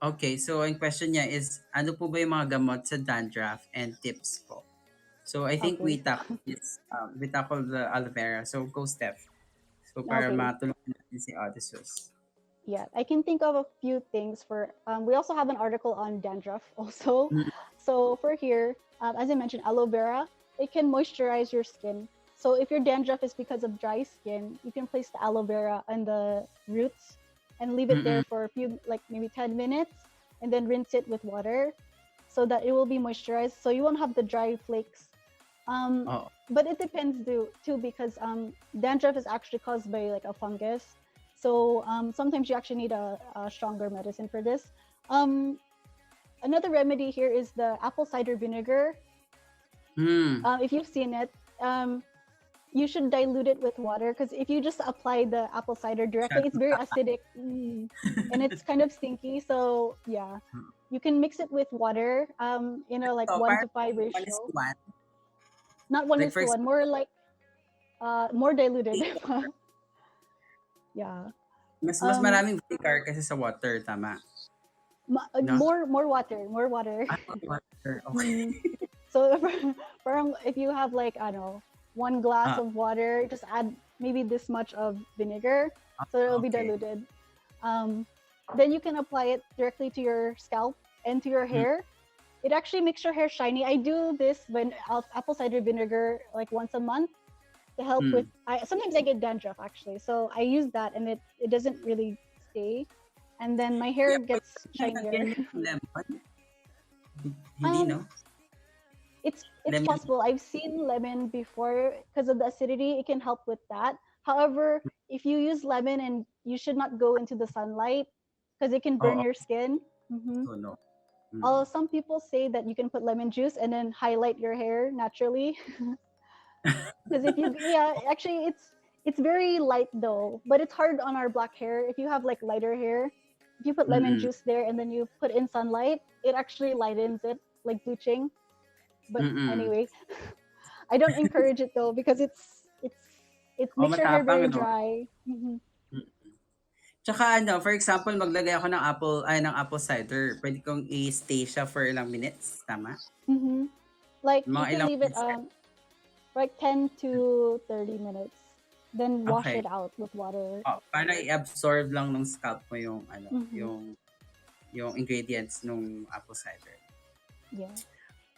okay, so ang question niya is, ano po ba yung mga gamot sa dandruff and tips po? So I think Okay. we tackle the aloe vera. So go Steph. So para Okay. matulungan natin si Odysseus. Yeah, I can think of a few things for. We also have an article on dandruff also. Mm, So for here, as I mentioned, aloe vera, it can moisturize your skin. So if your dandruff is because of dry skin, you can place the aloe vera on the roots and leave it there mm-mm. for a few, like maybe 10 minutes, and then rinse it with water so that it will be moisturized. So you won't have the dry flakes. Um, Oo. but it depends too because dandruff is actually caused by like a fungus. So sometimes you actually need a stronger medicine for this. Um, Another remedy here is the apple cider vinegar. Mm. If you've seen it, you should dilute it with water because if you just apply the apple cider directly, Masyado it's very acidic and it's kind of stinky. So yeah, you can mix it with water, like So, one parang to five one is ratio. to one. Not one Like is for to one, more like more diluted. example, Yeah. mas Um, maraming vinegar kasi sa water, tama? No? more water, more water. Water. Okay. Mm. So parang if you have like I don't know 1 glass Ah, of water, just add maybe this much of vinegar, so it'll be okay. diluted. Um, then you can apply it directly to your scalp and to your Mm, hair. It actually makes your hair shiny. I do this when apple cider vinegar like once a month to help with. mm. Sometimes I get dandruff actually, so I use that and it doesn't really stay, and then my hair Kuya, pwede gets ba shinier. nilagyan yung lemon? Hindi, um, no? it's Lemon. possible. I've seen lemon before because of the acidity. It can help with that. However, if you use lemon and you should not go into the sunlight because it can burn Oo. your skin. Hmm. So, no. Mm. Some people say that you can put lemon juice and then highlight your hair naturally. Because if you, yeah, actually, it's very light though, but it's hard on our black hair. If you have like lighter hair, if you put lemon Mm-mm. juice there and then you put in sunlight, it actually lightens it like bleaching. But Mm-mm. anyway, I don't encourage it though because it Oh, makes your hair matapang, very no? dry. Hmm. Mm. Tsaka for example, maglagay ako ng apple cider. Pwede kong i-stay siya for ilang minutes, tama? Hmm. Like you Mga can ilang leave it minutes. like 10 to 30 minutes, then wash Okay. it out with water. Oh, para i-absorb lang ng scalp mo yung Hmm. yung ingredients ng apple cider. Yeah.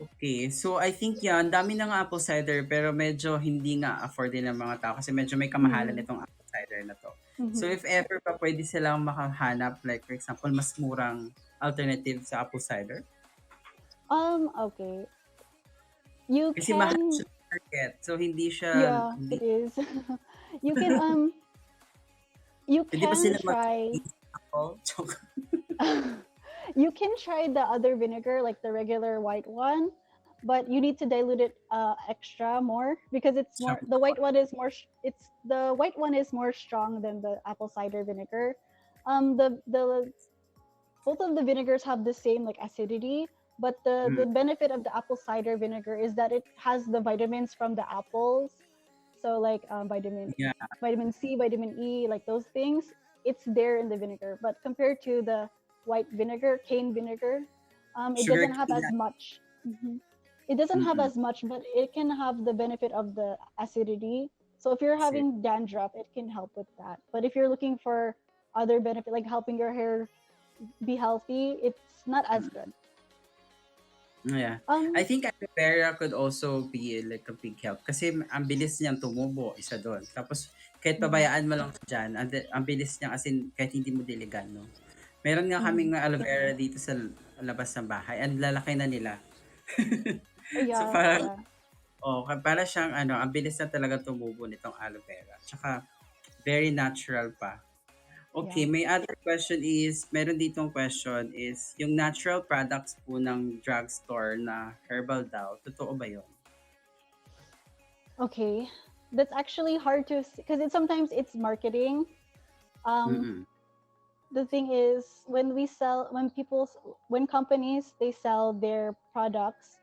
Okay, so I think ang dami ng apple cider pero medyo hindi nga afford din ng mga tao kasi medyo may kamahalan Mm-hmm. itong apple cider na to. So Mm-hmm. if ever pa pwede silang makahanap like for example mas murang alternative sa apple cider Okay. You kasi mahal can, siya sa market. So hindi siya yeah, hindi, it is. You can you hindi pa can sila try apple. Joke. you can try the other vinegar, like the regular white one, but you need to dilute it extra more because it's Siya more the white one is more it's the white one is more strong than the apple cider vinegar. The both of the vinegars have the same like acidity, but the mm, benefit of the apple cider vinegar is that it has the vitamins from the apples. So like yeah, vitamin C, vitamin E, like those things, it's there in the vinegar. But compared to the white vinegar, cane vinegar, it sugar doesn't have cane as yan. much. Mhm. It doesn't have Mm-mm. as much, but it can have the benefit of the acidity. So if you're That's it. having dandruff, it can help with that. But if you're looking for other benefit, like helping your hair be healthy, it's not as good. Yeah. I Um, think aloe vera could also be like a big help kasi ang bilis niyang tumubo, isa doon. Tapos kahit mhm, pabayaan mo lang siya dyan, ang bilis niya kasi kahit hindi mo diligan, no? Meron nga kaming mhm. mga aloe vera dito sa labas ng bahay. Ang lalaki na nila. Oh, So yeah, parang, yeah, oh, para siyang ano, ang bilis na talaga tumubo nitong aloe vera. Tsaka very natural pa. Okay, yeah. may other question is, meron ditong question is, yung natural products po ng drugstore na herbal daw, totoo ba yun? Okay, that's actually hard to because it sometimes it's marketing. Um, Mm-mm. the thing is when we sell when companies they sell their products,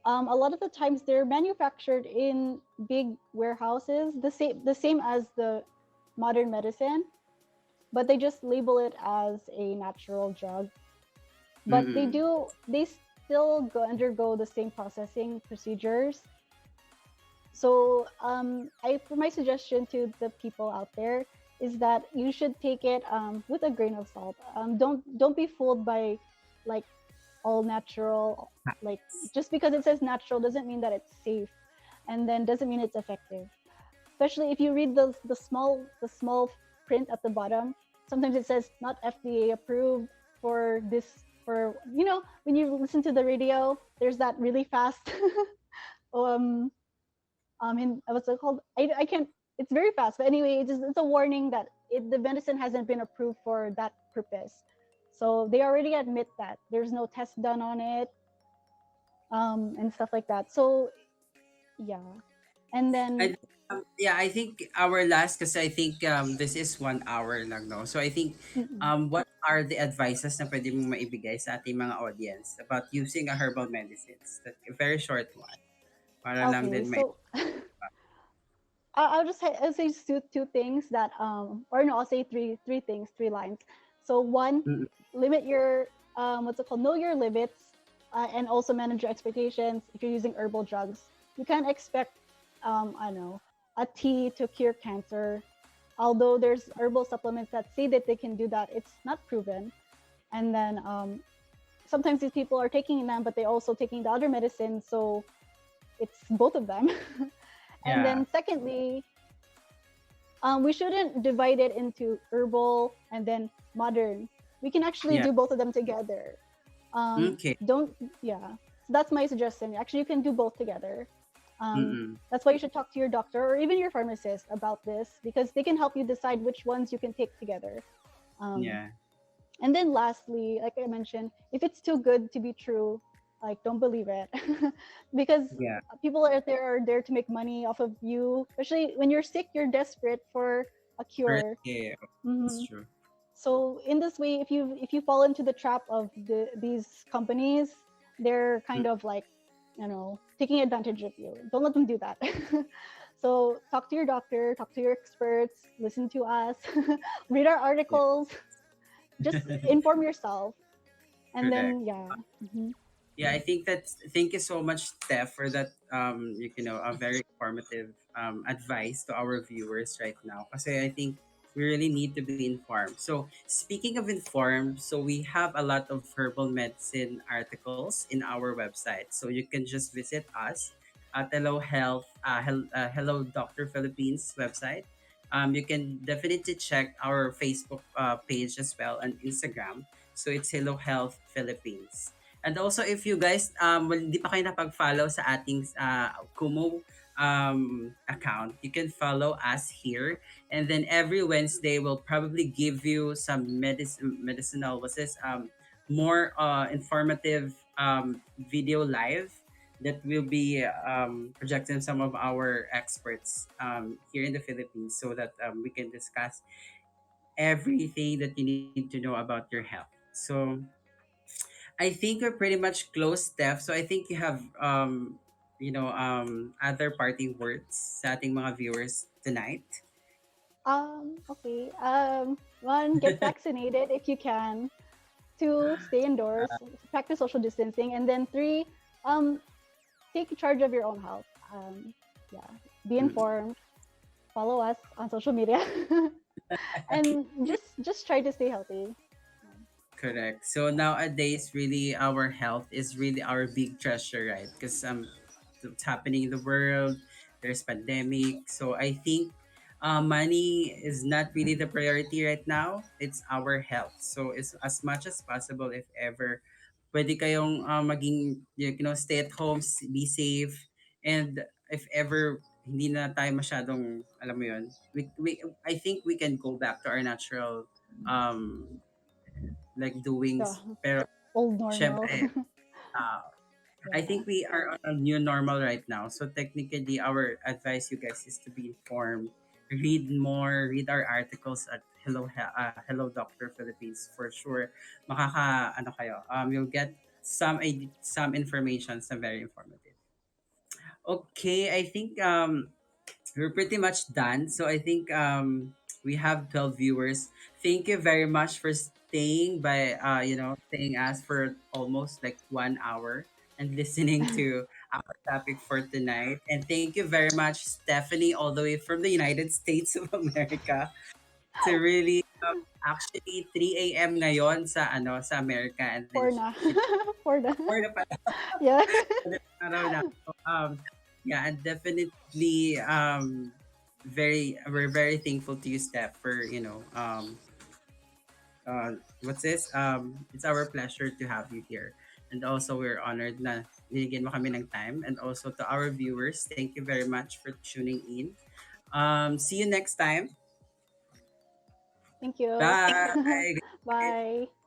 a lot of the times they're manufactured in big warehouses, the same as the modern medicine, but they just label it as a natural drug. But Mm-mm. they still undergo the same processing procedures. So I for my suggestion to the people out there is that you should take it with a grain of salt. Don't be fooled by like all natural, like just because it says natural doesn't mean that it's safe, and then doesn't mean it's effective. Especially if you read the small print at the bottom, sometimes it says not FDA approved for this, for when you listen to the radio, there's that really fast um what's it called? I can't. It's very fast, but anyway, it's a warning that the medicine hasn't been approved for that purpose. So they already admit that there's no test done on it, and stuff like that. So yeah, and then And, yeah, I think our last, kasi I think this is 1 hour lang, no? So I think, mm, what are the advices na pwede mong maibigay sa ating mga audience about using a herbal medicines? That, a very short one. Para lang okay, din may... so I'll say two things that or no, I'll say three things, three lines. So one, Mm-mm. limit your what's it called? Know your limits, and also manage your expectations. If you're using herbal drugs, you can't expect I don't know, a tea to cure cancer. Although there's herbal supplements that say that they can do that, it's not proven. And then sometimes these people are taking them, but they're also taking the other medicine, so it's both of them. And Yeah. then secondly, we shouldn't divide it into herbal and then modern. We can actually Yeah. do both of them together. Okay. Don't, yeah. So that's my suggestion. Actually, you can do both together. Mm-mm. That's why you should talk to your doctor or even your pharmacist about this, because they can help you decide which ones you can take together. Um, Yeah. and then lastly, like I mentioned, if it's too good to be true, like don't believe it, because Yeah. people out there are there to make money off of you. Especially when you're sick, you're desperate for a First, cure. yeah. That's hmm true. So in this way, if you fall into the trap of these companies, they're kind of like, taking advantage of you. Don't let them do that. So talk to your doctor, talk to your experts, listen to us, read our Yeah. articles, just inform yourself, and Correct. then yeah. Mhm. Yeah, I think that's, thank you so much, Steph, for that a very informative advice to our viewers right now. Kasi I think we really need to be informed. So speaking of informed, so we have a lot of herbal medicine articles in our website. So you can just visit us at Hello Doctor Philippines website. You can definitely check our Facebook page as well and Instagram. So it's Hello Health Philippines. And also, if you guys, hindi pa kayo napag-follow sa ating Kumu account, you can follow us here. And then every Wednesday, we'll probably give you some medicinal, what's this, more informative video live that will be projecting some of our experts here in the Philippines so that we can discuss everything that you need to know about your health. So, I think we're pretty much close, Steph. So I think you have other parting words sa ating mga viewers tonight. Okay. One, get vaccinated if you can. Two, stay indoors, practice social distancing, and then three, um, take charge of your own health. Yeah, be Mm. informed. follow us on social media, and just try to stay healthy. Correct. So nowadays, really, our health is really our big treasure, right? Because what's happening in the world, there's pandemic. So I think money is not really the priority right now. It's our health. So it's as much as possible, if ever, pwede kayong maging, stay at home, be safe, and if ever hindi na tayo masyadong, alam mo yun, I think we can go back to our natural um like Yeah, doings. Pero old normal. syempre, uh, I Yeah. think we are on a new normal right now. So technically, our advice, you guys, is to be informed. Read more. Read our articles at Hello Doctor Philippines for sure. Ano kayo? You'll get some information, some very informative. Okay, I think we're pretty much done. So I think we have 12 viewers. Thank you very much for staying staying us for almost like 1 hour and listening to our topic for tonight. And thank you very much, Stephanie, all the way from the United States of America, to really actually 3 a.m. ngayon sa America, and then For na. For na. for the Yeah. araw na. So, yeah, and definitely we're very thankful to you, Steph, for what's this? It's our pleasure to have you here. And also we're honored na binigyan mo kami ng time. And also to our viewers, thank you very much for tuning in. See you next time. Thank you. Bye. Bye.